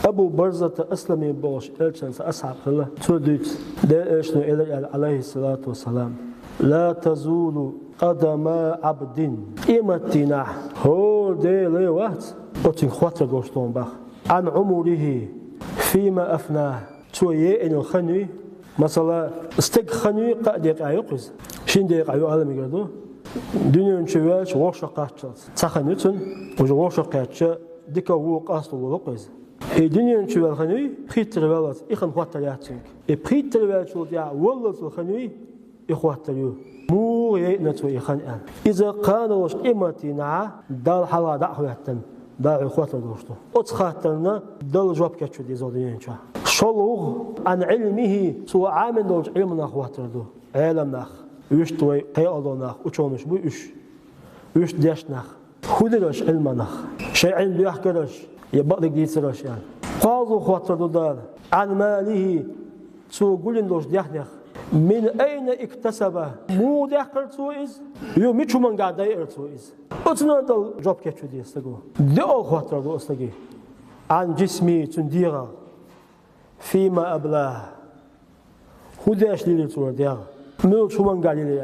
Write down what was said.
أبو برزة أسلمي بوش إلشان أصحاب الله توديت ده إيشنو إلى عليه الصلاة والسلام لا تزول قدم عبد إمتنا هو ده لي وقت أتين خاطر دوستون بخ عن عمره فيما أفناه تويه إن الخنوي مثلا استك خنوي قديق عيقز شين ديق عيو عالم يقدو دنيا نشويش وشقات تخنوتن وشقات ديك وق أصل ولقز الدنيا نشوي الخنوي بريتر ولات إخن خاطر ياتينك بريتر ولات شو ديا ولات الخنوي إخواتر يو مو ينتو إخن أن إذا كانوا إمتنا دال حلا دعوتن داعي خاطر دوستو أتخاطرنا دل جواب كاتشو دي زودين شا شلوغ عن علمه سوى عامل دوج علمنا خاطر دو علمنا وش توي قيادو ناخ وشونش بو وش داش ناخ خودرش علمنا شيء علم يحكرش يبقى دي سرش يعني قاضو خاطر دو دار عن ماله سوى قولن دوج ديحنخ من أين اكتسبه مو داخل سويز يو ميشو من قاعد داير سويز أتنا دل جوب كاتشو دي استجو دو خاطر دو استجي عن جسمي تنديرا فيما أبلاه هو داش لي سوى ديار مو شو من قاعد لي